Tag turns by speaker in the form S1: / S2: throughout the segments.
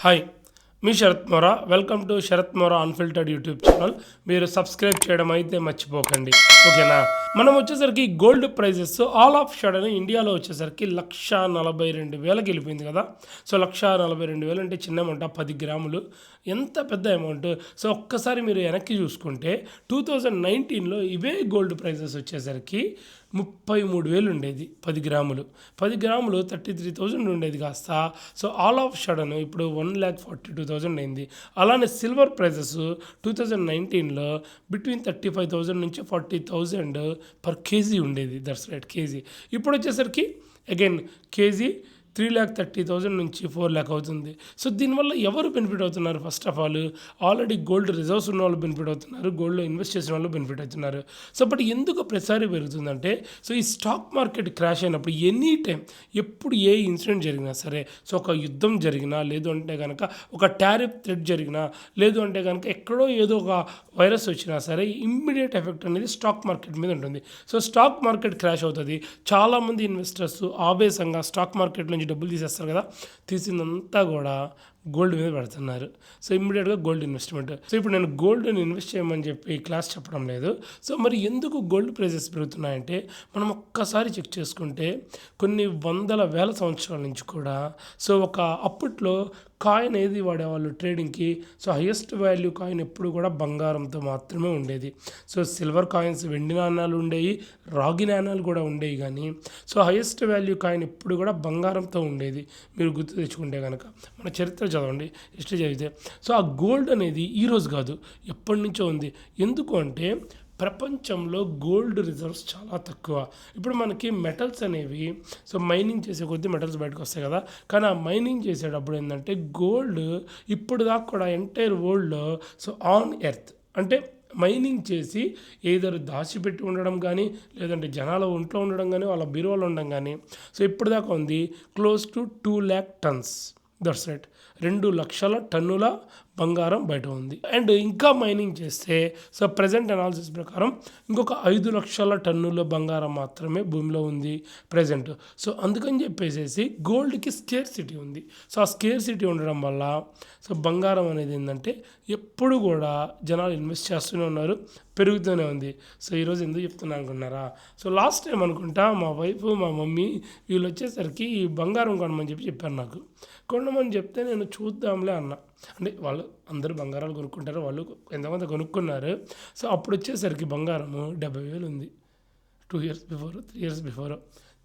S1: Hi, మీ Sharath Mora. Welcome to Sharath Mora unfiltered YouTube channel. మీరు subscribe చేయడం అయితే మర్చిపోకండి, ఓకేనా. మనం వచ్చేసరికి gold prices all of southern ఇండియాలో వచ్చేసరికి 1,42,000 వెళ్ళిపోయింది కదా. సో 1,42,000 అంటే చిన్న అమౌంట్, 10 గ్రాములు ఎంత పెద్ద అమౌంట్. సో ఒక్కసారి మీరు వెనక్కి చూసుకుంటే 2019లో ఇవే గోల్డ్ ప్రైజెస్ వచ్చేసరికి 33,000 ఉండేది 10 గ్రాములు. 10 గ్రాములు 33,000 ఉండేది కాస్త సో ఆల్ ఆఫ్ షడన్ ఇప్పుడు 1,42,000 అయింది. అలానే సిల్వర్ ప్రైజెస్ 2019లో బిట్వీన్ 35,000 నుంచి 40,000 పర్ కేజీ ఉండేది. That's right, KG. ఇప్పుడు వచ్చేసరికి అగైన్ కేజీ 3,30,000 నుంచి 4,00,000 అవుతుంది. సో దీనివల్ల ఎవరు బెనిఫిట్ అవుతున్నారు? First of all already gold reserves ఉన్న వాళ్ళు బెనిఫిట్ అవుతున్నారు, గోల్డ్లో ఇన్వెస్ట్ చేసిన వాళ్ళు బెనిఫిట్ అవుతున్నారు. సో బట్ ఎందుకు ప్రతిసారి పెరుగుతుందంటే, సో ఈ స్టాక్ మార్కెట్ క్రాష్ అయినప్పుడు ఎనీ టైం ఎప్పుడు ఏ ఇన్సిడెంట్ జరిగినా సరే, సో ఒక యుద్ధం జరిగినా, లేదు అంటే కనుక ఒక టారిఫ్ థ్రెట్ జరిగినా, లేదు అంటే కనుక ఎక్కడో ఏదో ఒక వైరస్ వచ్చినా సరే ఇమ్మీడియట్ ఎఫెక్ట్ అనేది స్టాక్ మార్కెట్ మీద ఉంటుంది. సో స్టాక్ మార్కెట్ క్రాష్ అవుతుంది. చాలామంది ఇన్వెస్టర్స్ ఆవేశంగా స్టాక్ మార్కెట్ నుంచి డబ్బులు తీసేస్తారు కదా, తీసిందంతా కూడా గోల్డ్ మీద పెడుతున్నారు. సో ఇమ్మీడియట్గా గోల్డ్ ఇన్వెస్ట్మెంట్. సో ఇప్పుడు నేను గోల్డ్ని ఇన్వెస్ట్ చేయమని చెప్పి క్లాస్ చెప్పడం లేదు. సో మరి ఎందుకు గోల్డ్ ప్రైజెస్ పెరుగుతున్నాయంటే, మనం ఒక్కసారి చెక్ చేసుకుంటే కొన్ని వందల వేల సంవత్సరాల నుంచి కూడా సో ఒక అప్పట్లో కాయిన్ ఏది వాడేవాళ్ళు ట్రేడింగ్కి, సో హైయెస్ట్ వాల్యూ కాయిన్ ఎప్పుడు కూడా బంగారంతో మాత్రమే ఉండేది. సో సిల్వర్ కాయిన్స్, వెండి నాణాలు ఉండేవి, రాగి నాణాలు కూడా ఉండేవి, కానీ సో హైయెస్ట్ వాల్యూ కాయిన్ ఎప్పుడు కూడా బంగారంతో ఉండేది. మీరు గుర్తు తెచ్చుకుంటే కనుక మన చరిత్ర చదవండి, హిస్టరీ చదివితే. సో ఆ గోల్డ్ అనేది ఈరోజు కాదు, ఎప్పటి నుంచో ఉంది. ఎందుకు అంటే ప్రపంచంలో గోల్డ్ రిజర్వ్స్ చాలా తక్కువ. ఇప్పుడు మనకి మెటల్స్ అనేవి సో మైనింగ్ చేసే కొద్దీ మెటల్స్ బయటకు వస్తాయి కదా, కానీ ఆ మైనింగ్ చేసేటప్పుడు ఏంటంటే గోల్డ్ ఇప్పుడు దాకా కూడా ఎంటైర్ వరల్డ్లో సో ఆన్ ఎర్త్ అంటే మైనింగ్ చేసి ఏదైనా దాచిపెట్టి ఉండడం కానీ, లేదంటే జనాల ఒంట్లో ఉండడం కానీ, వాళ్ళ బీరువాలో ఉండడం కానీ, సో ఇప్పటిదాకా ఉంది close to 2,00,000 tons. That's right, 2,00,000 టన్నుల బంగారం బయట ఉంది. అండ్ ఇంకా మైనింగ్ చేస్తే సో ప్రజెంట్ అనాలిసిస్ ప్రకారం ఇంకొక 5,00,000 టన్నుల బంగారం మాత్రమే భూమిలో ఉంది ప్రజెంట్. సో అందుకని చెప్పేసి గోల్డ్కి స్కేర్ సిటీ ఉంది. సో ఆ స్కేర్ సిటీ ఉండడం వల్ల సో బంగారం అనేది ఏంటంటే ఎప్పుడు కూడా జనాలు ఇన్వెస్ట్ చేస్తూనే ఉన్నారు, పెరుగుతూనే ఉంది. సో ఈరోజు ఎందుకు చెప్తున్నా అనుకున్నారా? సో లాస్ట్ టైం అనుకుంటా మా వైఫ్, మా మమ్మీ వీళ్ళు వచ్చేసరికి ఈ బంగారం కొనమని చెప్పారు నాకు. కొనమని చెప్తే నేను చూద్దాంలే అన్నా. అంటే వాళ్ళు అందరూ బంగారాలు కొనుక్కుంటారు, వాళ్ళు ఎంతమంది కొనుక్కున్నారు. సో అప్పుడు వచ్చేసరికి బంగారము 70,000 ఉంది 2 years బిఫోర్, 3 years బిఫోర్.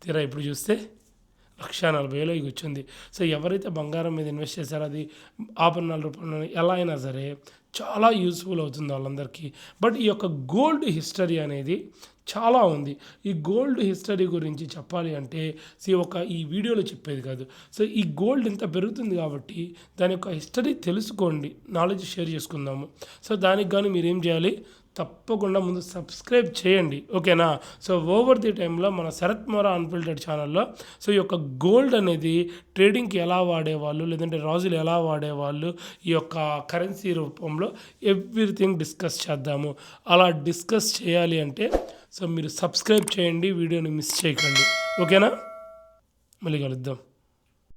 S1: తీరా ఇప్పుడు చూస్తే 1,40,000 వచ్చింది. సో ఎవరైతే బంగారం మీద ఇన్వెస్ట్ చేశారో అది ఆభరణాల రూపంలో ఎలా అయినా సరే చాలా యూస్ఫుల్ అవుతుంది వాళ్ళందరికీ. బట్ ఈ యొక్క గోల్డ్ హిస్టరీ అనేది చాలా ఉంది. ఈ గోల్డ్ హిస్టరీ గురించి చెప్పాలి అంటే ఈ వీడియోలో చెప్పేది కాదు. సో ఈ గోల్డ్ ఇంత పెరుగుతుంది కాబట్టి దాని యొక్క హిస్టరీ తెలుసుకోండి, నాలెడ్జ్ షేర్ చేసుకుందాము. సో దానికి కానీ మీరు ఏం చేయాలి, తప్పకుండా ముందు సబ్స్క్రైబ్ చేయండి, ఓకేనా. సో ఓవర్ ది టైంలో మన శరత్ మోరా అన్ఫిల్టర్డ్ ఛానల్లో సో ఈ యొక్క గోల్డ్ అనేది ట్రేడింగ్కి ఎలా వాడేవాళ్ళు, లేదంటే రాజులు ఎలా వాడేవాళ్ళు, ఈ యొక్క కరెన్సీ రూపంలో ఎవ్రీథింగ్ డిస్కస్ చేద్దాము. అలా డిస్కస్ చేయాలి అంటే సో మీరు సబ్స్క్రైబ్ చేయండి, వీడియోని మిస్ చేయకండి, ఓకేనా. మళ్ళీ కలుద్దాం.